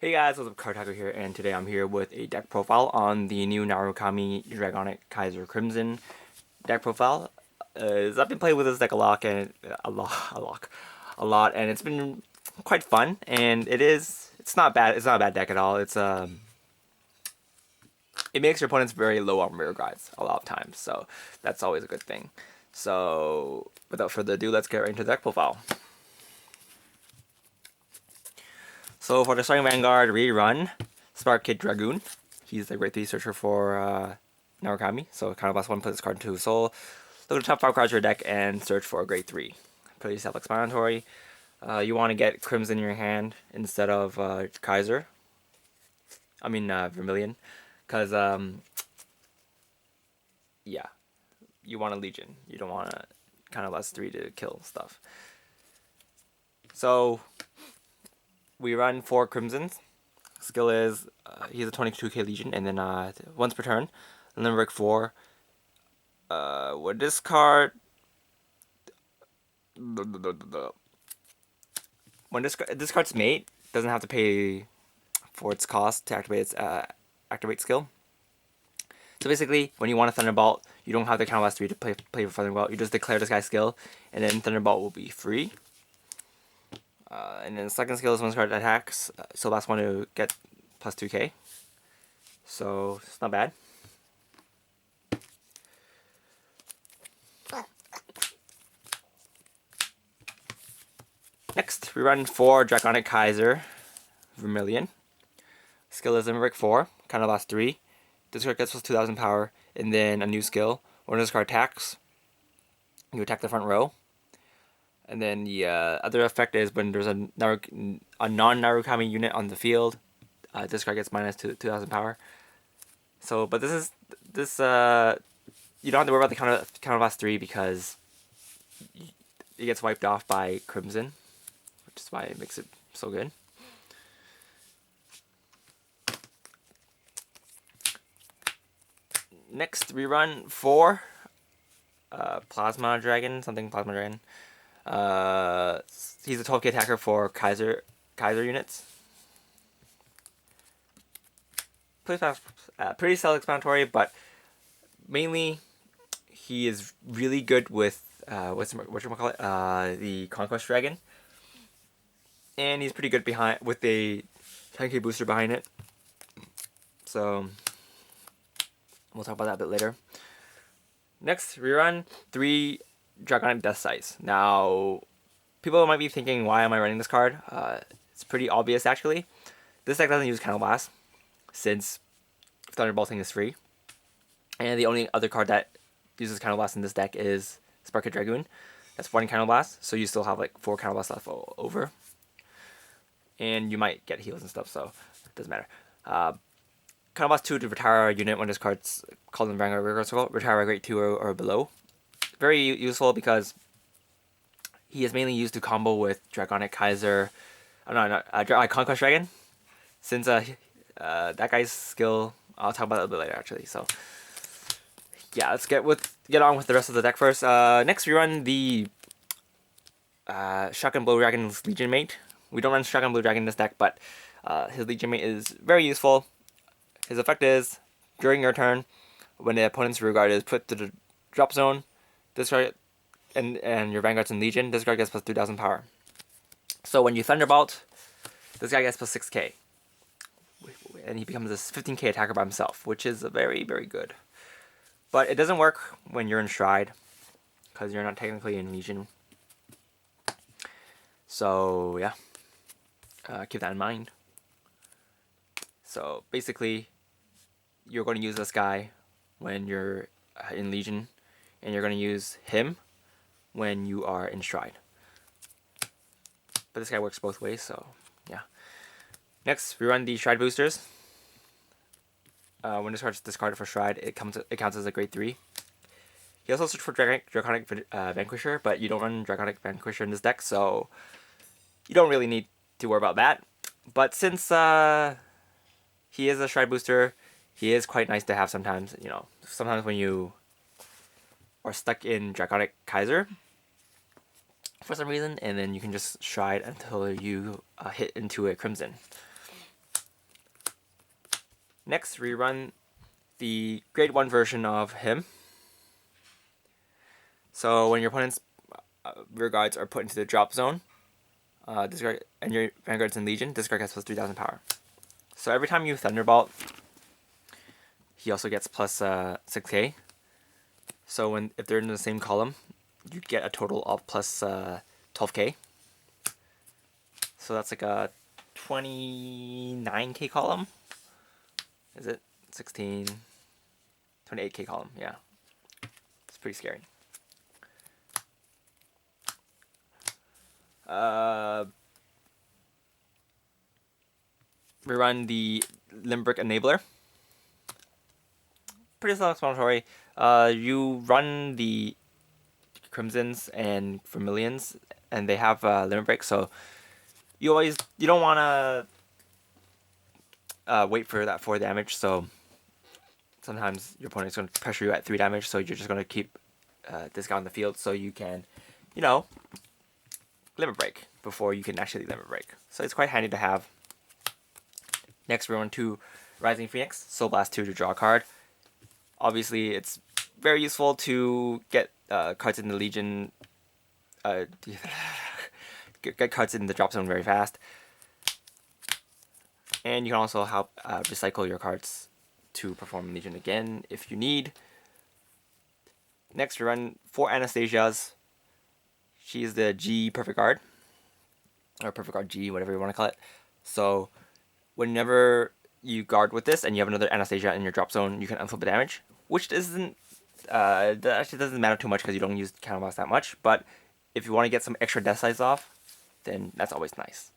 Hey guys, what's up, Cardfight here, and today I'm here with a deck profile on the new Narukami Dragonic Kaiser Crimson deck profile. I've been playing with this deck a lot, and it's been quite fun. And it's not bad. It's not a bad deck at all. It makes your opponents very low on rear guards a lot of times, so that's always a good thing. So without further ado, let's get right into the deck profile. So for the starting Vanguard rerun, Spark Kid Dragoon. He's the grade 3 searcher for Narukami, so kind of last one, put this card into Soul. Look at the top 5 cards of your deck and search for a grade 3. Pretty self-explanatory. You want to get Crimson in your hand instead of Kaiser. Vermilion. Because, yeah, you want a Legion. You don't want a kind of less 3 to kill stuff. So, we run 4 Crimsons. Skill is, he's a 22k Legion, and then once per turn, Limerick 4, would discard... When this card's mate, doesn't have to pay for its cost to activate its activate skill. So basically, when you want a Thunderbolt, you don't have the counter last 3 to play for Thunderbolt. You just declare this guy's skill, and then Thunderbolt will be free. And then the second skill is when this card attacks, so last one to get plus 2k. So it's not bad. Next, we run 4 Dragonic Kaiser Vermilion. Skill is Limerick 4, kind of last 3. This card gets plus 2000 power, and then a new skill. When this card attacks, you attack the front row. And then the other effect is when there's a non-Narukami unit on the field, this card gets minus 2000 power. So, but this you don't have to worry about the counter last 3 because it gets wiped off by Crimson, which is why it makes it so good. Next, we run 4 Plasma Dragon. He's a 12k attacker for Kaiser units. Pretty self-explanatory, but mainly he is really good with the Conquest Dragon, and he's pretty good with a 10k booster behind it. So we'll talk about that a bit later. Next, we run 3 Dragonic Death Sights. Now, people might be thinking, why am I running this card? It's pretty obvious, actually. This deck doesn't use Counterblast, since Thunderbolting is free. And the only other card that uses Counterblast in this deck is Spark Dragoon. That's 1 Counterblast, so you still have like 4 Counterblasts left over. And you might get heals and stuff, so it doesn't matter. Counterblast 2 to retire a unit when this card's called in Vanguard Circle. Retire a grade 2 or below. Very useful because he is mainly used to combo with Dragonic Kaiser. Conquest Dragon. Since that guy's skill, I'll talk about it a bit later actually. So yeah, let's get on with the rest of the deck first. Next we run the Shotgun Blow Dragon's Legion Mate. We don't run Shotgun Blue Dragon in this deck, but his Legion Mate is very useful. His effect is, during your turn, when the opponent's rear guard is put to the drop zone, this card and your Vanguard's in Legion, this card gets plus 2000 power. So when you Thunderbolt, this guy gets plus 6k. And he becomes this 15k attacker by himself, which is very, very good. But it doesn't work when you're in Stride, because you're not technically in Legion. So yeah, keep that in mind. So basically, you're going to use this guy when you're in Legion, and you're going to use him when you are in Stride. But this guy works both ways, so yeah. Next, we run the Stride boosters. When this card's discarded for Stride, it counts as a grade 3. He also searched for Dragonic Vanquisher, but you don't run Dragonic Vanquisher in this deck, so you don't really need to worry about that. But since he is a Stride booster, he is quite nice to have sometimes. You know, sometimes when you are stuck in Dragonic Kaiser for some reason, and then you can just Stride until you hit into a Crimson. Next, we run the grade 1 version of him. So when your opponent's rear guards are put into the drop zone, this card, and your Vanguard's in Legion, this card gets plus 3000 power. So every time you Thunderbolt, he also gets plus 6k. So if they're in the same column, you get a total of plus 12k. So that's like a 29k column. Is it 16? 28k column, yeah. It's pretty scary. We run the Limbrick Enabler. Pretty self-explanatory. You run the Crimsons and Vermilions, and they have Limbrick, so you don't want to wait for that 4 damage. So sometimes your opponent's going to pressure you at 3 damage, so you're just going to keep this guy on the field so you can, Limit Break before you can actually Limit Break. So it's quite handy to have. Next, we run 2 Rising Phoenix, Soul Blast 2 to draw a card. Obviously, it's very useful to get cards in the Legion, get cards in the drop zone very fast. And you can also help recycle your cards to perform Legion again if you need. Next, we run 4 Anastasias. She's the G Perfect Guard, or Perfect Guard G, whatever you want to call it. So whenever you guard with this and you have another Anastasia in your drop zone, you can unflip the damage, which isn't that actually doesn't matter too much because you don't use counterblast that much. But if you want to get some extra death size off, then that's always nice.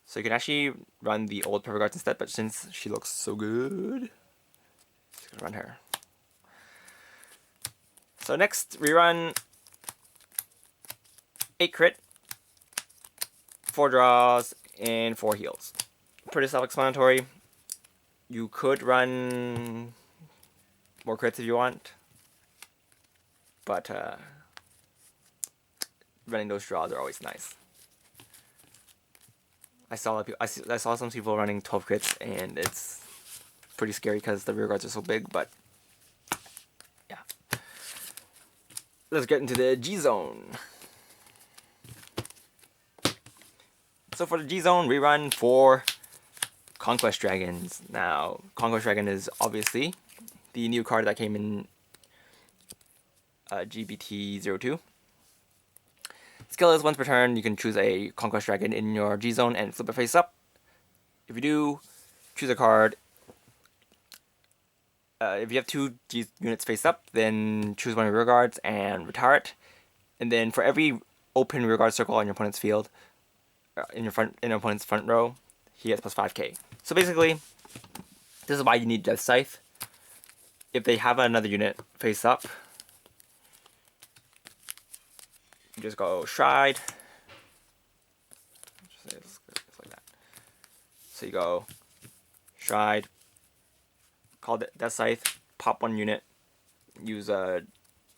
So you can actually run the old Perfect Guards instead, but since she looks so good, just gonna run her. So next we run 8 crit, 4 draws, and 4 heals. Pretty self-explanatory. You could run more crits if you want, but running those draws are always nice. I saw some people running 12 crits, and it's pretty scary because the rear guards are so big. But yeah, let's get into the G zone. So for the G zone, we run 4 Conquest Dragons. Now, Conquest Dragon is obviously the new card that came in GBT02. Skill is once per turn, you can choose a Conquest Dragon in your G zone and flip it face up. If you do, choose a card. If you have 2 G units face up, then choose one of your rear guards and retire it. And then for every open rear guard circle on your opponent's field, in your opponent's front row, he gets plus 5k. So basically, this is why you need Death Scythe. If they have another unit face up, you just go Stride. Just like that. So you go Stride, call it Death Scythe, pop 1 unit, use a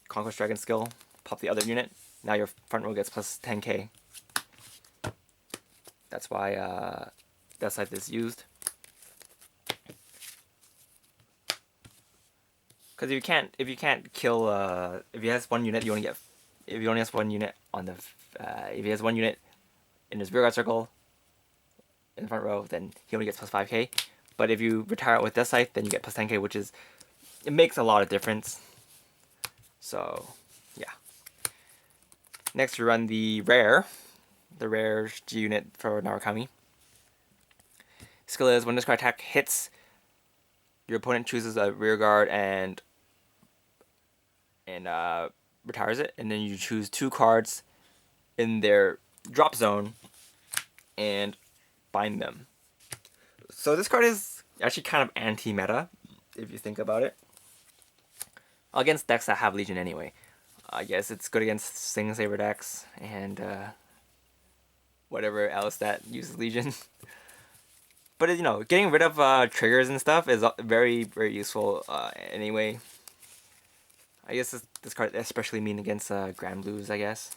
Conquest Dragon skill, pop the other unit. Now your front row gets plus 10k. That's why Death Scythe is used. Because if you can't kill, if he has 1 unit, you only get. If he only has 1 unit on the, if he has 1 unit in his rear guard circle, in the front row, then he only gets plus 5k. But if you retire it with Death Scythe, then you get plus 10k, which is, it makes a lot of difference. So, yeah. Next, we run the rare G unit for Narukami. Skill is when this card attack hits, your opponent chooses a rear guard and retires it, and then you choose 2 cards in their drop zone and bind them. So this card is actually kind of anti-meta, if you think about it. Against decks that have Legion anyway. I guess it's good against Sing Saber decks and whatever else that uses Legion. But getting rid of triggers and stuff is very, very useful anyway. I guess this card is especially mean against Grand Blues, I guess.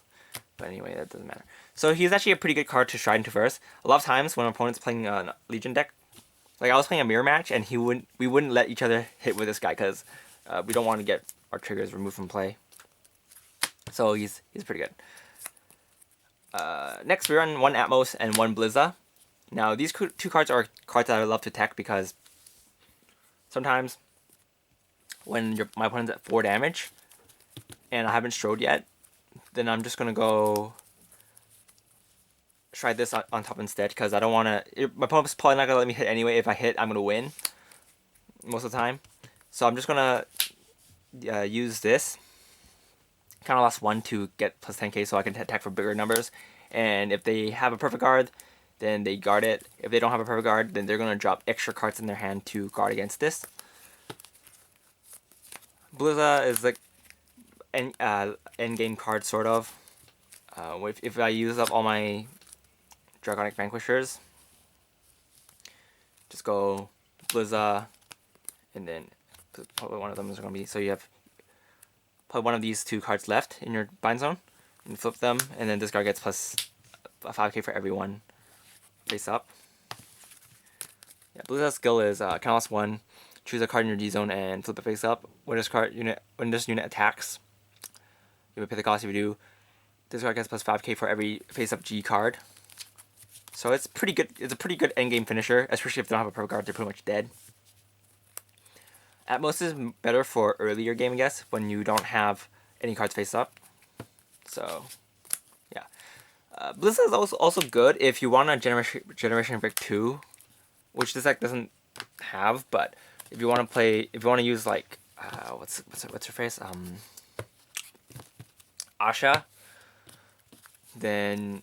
But anyway, that doesn't matter. So he's actually a pretty good card to stride into first. A lot of times when an opponent's playing a Legion deck, Like I was playing a mirror match, and we wouldn't let each other hit with this guy because we don't want to get our triggers removed from play. So he's pretty good. Next, we run one Atmos and one Blizza. Now these two cards are cards that I love to tech because sometimes when my opponent's at 4 damage and I haven't strode yet, then I'm just gonna go try this on top instead because I don't want to. My opponent's probably not gonna let me hit anyway. If I hit, I'm gonna win most of the time. So I'm just gonna use this. Kind of lost 1 to get plus 10k so I can attack for bigger numbers. And if they have a perfect guard, then they guard it. If they don't have a perfect guard, then they're gonna drop extra cards in their hand to guard against this. Blizza is like end game card sort of. If I use up all my Dragonic Vanquishers, just go Blizza, and then probably one of them is going to be, so you have probably one of these 2 cards left in your bind zone, and flip them, and then this card gets plus 5k for everyone face up. Yeah, Blizza's skill is cost 1, choose a card in your D zone and flip it face up. When this unit attacks, you may pay the cost. If you do, this card gets plus 5k for every face up G card. So it's pretty good. It's a pretty good endgame finisher, especially if they don't have a perfect guard. They're pretty much dead. Atmos is better for earlier game, I guess, when you don't have any cards face up. So, yeah. Blizza is also good if you want a Generation Break 2, which this deck doesn't have. But if you want to use like what's her face? Asha. Then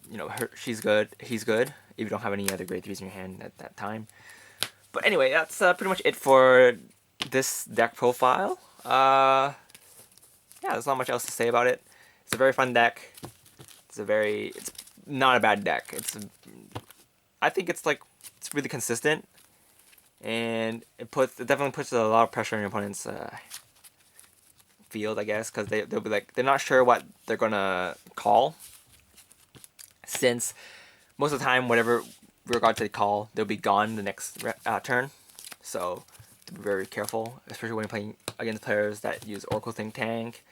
she's good. He's good. If you don't have any other grade 3s in your hand at that time. But anyway, that's pretty much it for this deck profile. Yeah, there's not much else to say about it. It's a very fun deck. It's not a bad deck. I think it's really consistent, and it definitely puts a lot of pressure on your opponent's field, I guess, because they'll be like, they're not sure what they're gonna call, since most of the time whatever regard to the call, they'll be gone the next turn. So to be very careful, especially when you're playing against players that use Oracle Think Tank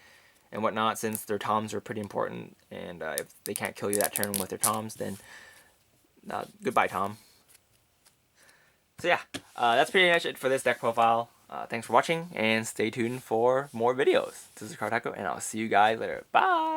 and whatnot, since their toms are pretty important, and if they can't kill you that turn with their toms, then goodbye, Tom. So yeah, that's pretty much it for this deck profile. Thanks for watching, and stay tuned for more videos. This is Card Taco, and I'll see you guys later. Bye!